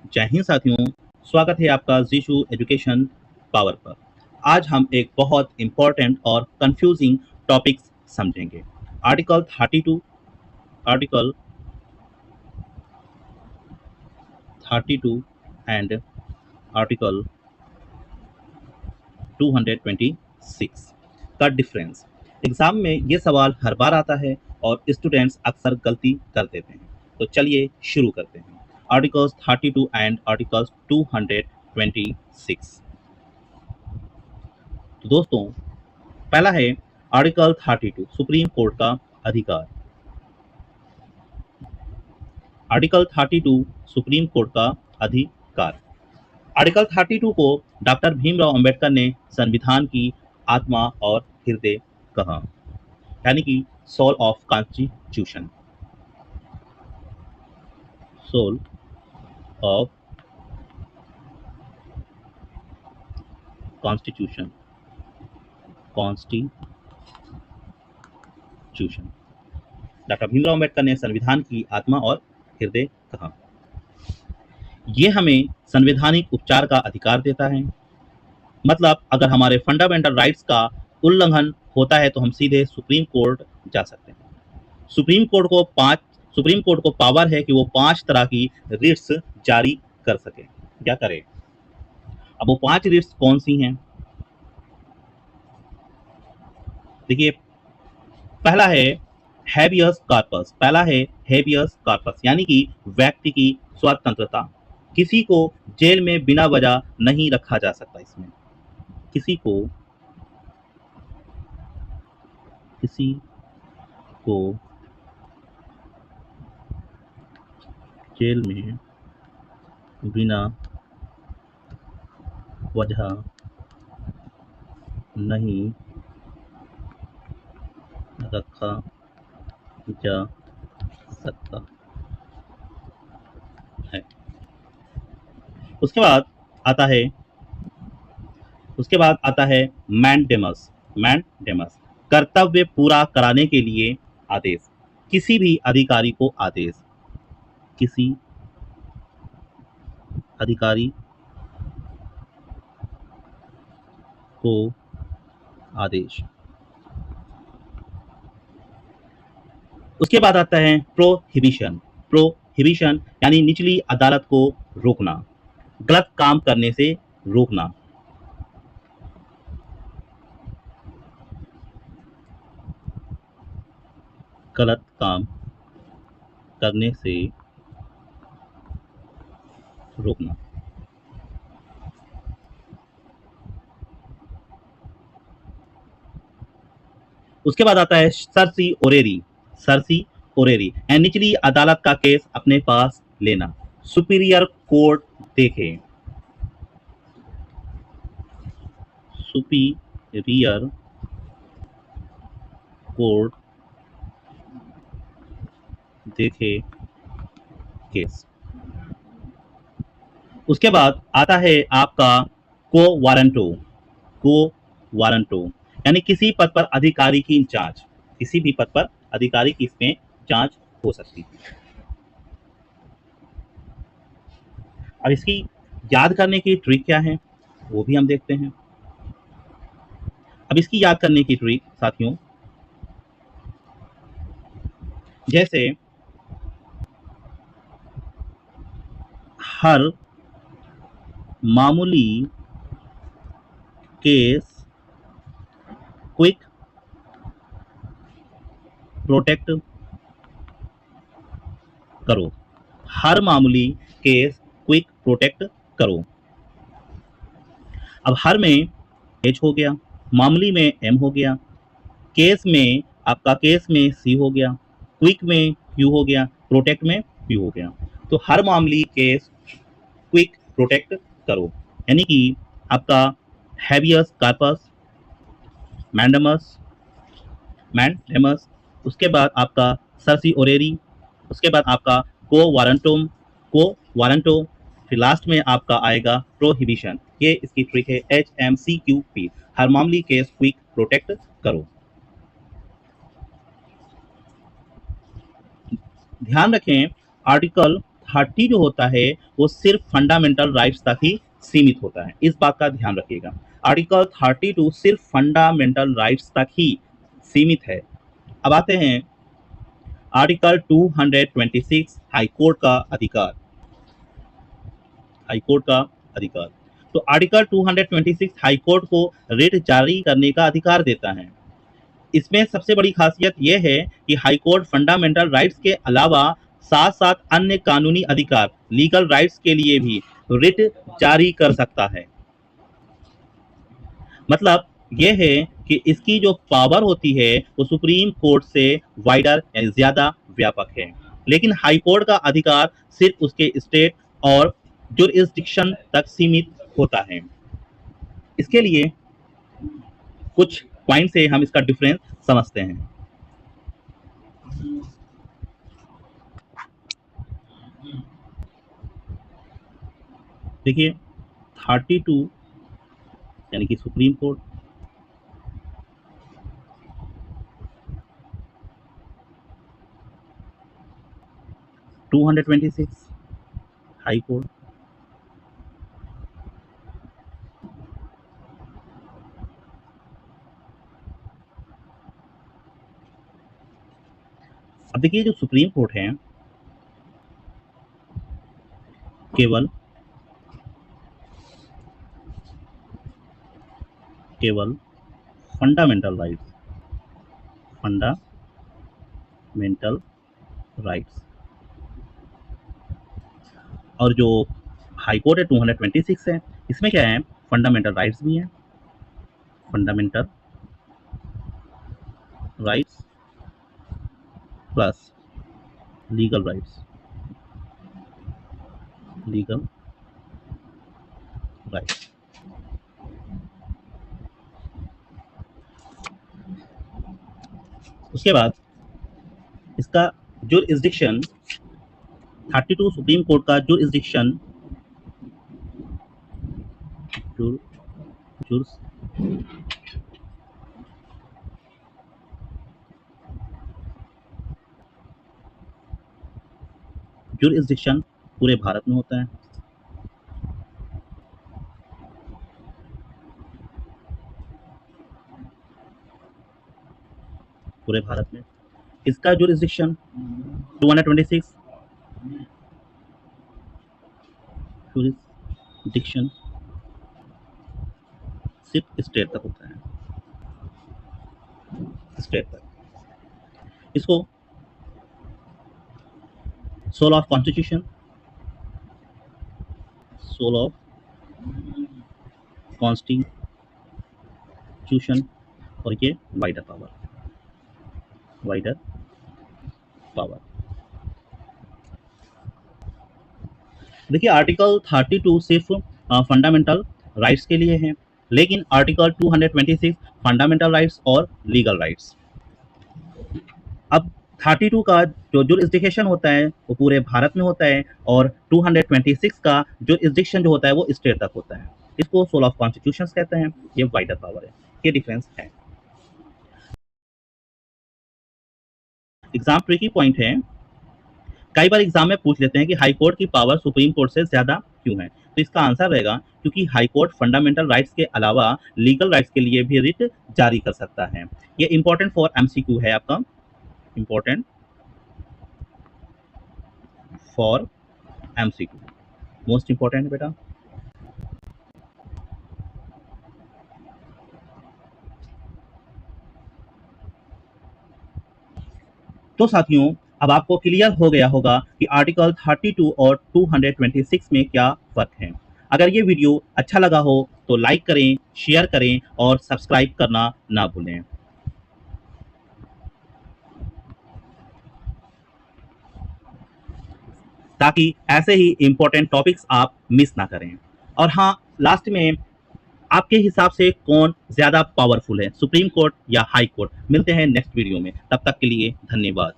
जय हिंद साथियों, स्वागत है आपका जीशु एजुकेशन पावर पर। आज हम एक बहुत इम्पोर्टेंट और कंफ्यूजिंग टॉपिक समझेंगे। आर्टिकल 32, आर्टिकल 32 एंड आर्टिकल 226 का डिफरेंस। एग्जाम में ये सवाल हर बार आता है और स्टूडेंट्स अक्सर गलती कर देते हैं। तो चलिए शुरू करते हैं। Articles 32 and articles 226। तो दोस्तों, पहला है आर्टिकल 32 सुप्रीम कोर्ट का अधिकार। आर्टिकल 32 सुप्रीम कोर्ट का अधिकार। आर्टिकल 32 को डॉक्टर भीमराव अंबेडकर ने संविधान की आत्मा और हृदय कहा, यानी कि soul of constitution. Soul of constitution, constitution. Doctor Bhimrao Ambedkar ने संविधान की आत्मा और हृदय कहा। ये हमें संवैधानिक उपचार का अधिकार देता है। मतलब अगर हमारे फंडामेंटल राइट्स का उल्लंघन होता है तो हम सीधे सुप्रीम कोर्ट जा सकते हैं। सुप्रीम कोर्ट को पावर है कि वो 5 तरह की रिट्स जारी कर सके। क्या करे? अब वो 5 रिट्स कौन सी हैं? देखिए, पहला है हैबियस कॉर्पस। पहला है हैबियस कॉर्पस, यानी कि व्यक्ति की स्वतंत्रता। किसी को जेल में बिना वजह नहीं रखा जा सकता। इसमें किसी को जेल में बिना वजह नहीं रखा जा सकता है। उसके बाद आता है मैंडेमस। मैंडेमस, कर्तव्य पूरा कराने के लिए आदेश। किसी भी अधिकारी को आदेश। किसी अधिकारी को आदेश। उसके बाद आता है प्रोहिबिशन। प्रोहिबिशन यानी निचली अदालत को रोकना, गलत काम करने से रोकना। गलत काम करने से रोकना। उसके बाद आता है सर्सी ओरेरी। सर्सी ओरेरी यानी निचली अदालत का केस अपने पास लेना, सुपीरियर कोर्ट देखे। सुपीरियर कोर्ट देखे केस। उसके बाद आता है आपका को वारंटो। को वारंटो यानी किसी पद पर अधिकारी की जांच। किसी भी पद पर अधिकारी की इसमें जांच हो सकती है। अब इसकी याद करने की ट्रिक क्या है वो भी हम देखते हैं। अब इसकी याद करने की ट्रिक साथियों, जैसे हर मामूली केस क्विक प्रोटेक्ट करो। हर मामूली केस क्विक प्रोटेक्ट करो। अब हर में एच हो गया, मामूली में एम हो गया, केस में सी हो गया, क्विक में क्यू हो गया, प्रोटेक्ट में पी हो गया। तो हर मामूली केस क्विक प्रोटेक्ट करो, यानी कि आपका हैबियस कॉर्पस, मैंडेमस, उसके बाद आपका सर्सी ओरेरी, उसके बाद आपका को वारंटो, फिर लास्ट में आपका आएगा प्रोहिबिशन। ये इसकी ट्रिक है HMCQP, हर मामूली केस क्विक प्रोटेक्ट करो। ध्यान रखें, आर्टिकल 30 जो होता है वो सिर्फ फंडामेंटल राइट्स तक ही सीमित होता है, इस बात का ध्यान रखिएगा। आर्टिकल 32 सिर्फ फंडामेंटल राइट्स तक ही सीमित है। अब आते हैं आर्टिकल 226 हाईकोर्ट का अधिकार। हाईकोर्ट का अधिकार, तो आर्टिकल 226 हाईकोर्ट को रिट जारी करने का अधिकार देता है। इसमें सबसे बड़ी खासियत यह है कि हाईकोर्ट फंडामेंटल राइट्स के अलावा साथ साथ अन्य कानूनी अधिकार, लीगल राइट्स के लिए भी रिट जारी कर सकता है। मतलब यह है कि इसकी जो पावर होती है वो सुप्रीम कोर्ट से वाइडर यानी ज्यादा व्यापक है, लेकिन हाई कोर्ट का अधिकार सिर्फ उसके स्टेट और जुरिस्डिक्शन तक सीमित होता है। इसके लिए कुछ पॉइंट से हम इसका डिफरेंस समझते हैं। देखिए 32 यानी कि सुप्रीम कोर्ट, 226 हाई कोर्ट, अब देखिए जो सुप्रीम कोर्ट है केवल फंडामेंटल राइट्स, फंडामेंटल राइट्स, और जो हाई कोर्ट है 226 है, इसमें क्या है, फंडामेंटल राइट्स भी हैं, fundamental rights plus legal rights, legal rights. उसके बाद इसका जुरिस्डिक्शन 32 सुप्रीम कोर्ट का जुरिस्डिक्शन जुरिस्डिक्शन पूरे भारत में होता है। पूरे भारत में इसका जुरिस्डिक्शन 226 जुरिस्डिक्शन सिर्फ स्टेट तक होता है, स्टेट तक। इसको soul of constitution, soul of constitution, और ये वाइडर पावर, वाइडर पावर। देखिए आर्टिकल 32 सिर्फ फंडामेंटल राइट्स के लिए है, लेकिन आर्टिकल 226 फंडामेंटल राइट्स और लीगल राइट्स। अब 32 का जो जुरिस्डिक्शन होता है वो पूरे भारत में होता है, और 226 का जुरिस्डिक्शन जो होता है वो स्टेट तक होता है। इसको सोल ऑफ कॉन्स्टिट्यूशंस कहते हैं, ये वाइडर पावर है, ये डिफरेंस है। एग्जाम ट्रिकी पॉइंट है, कई बार एग्जाम में पूछ लेते हैं कि हाई कोर्ट की पावर सुप्रीम कोर्ट से ज्यादा क्यों है, तो इसका आंसर रहेगा क्योंकि हाई कोर्ट फंडामेंटल राइट्स के अलावा लीगल राइट्स के लिए भी रिट जारी कर सकता है। ये इंपॉर्टेंट फॉर एमसीक्यू है आपका, important for MCQ, most important है बेटा। तो साथियों अब आपको क्लियर हो गया होगा कि आर्टिकल 32 और 226 में क्या फर्क है। अगर ये वीडियो अच्छा लगा हो तो लाइक करें, शेयर करें और सब्सक्राइब करना ना भूलें। ताकि ऐसे ही इंपॉर्टेंट टॉपिक्स आप मिस ना करें। और हाँ, लास्ट में आपके हिसाब से कौन ज्यादा पावरफुल है, सुप्रीम कोर्ट या हाई कोर्ट? मिलते हैं नेक्स्ट वीडियो में, तब तक के लिए धन्यवाद।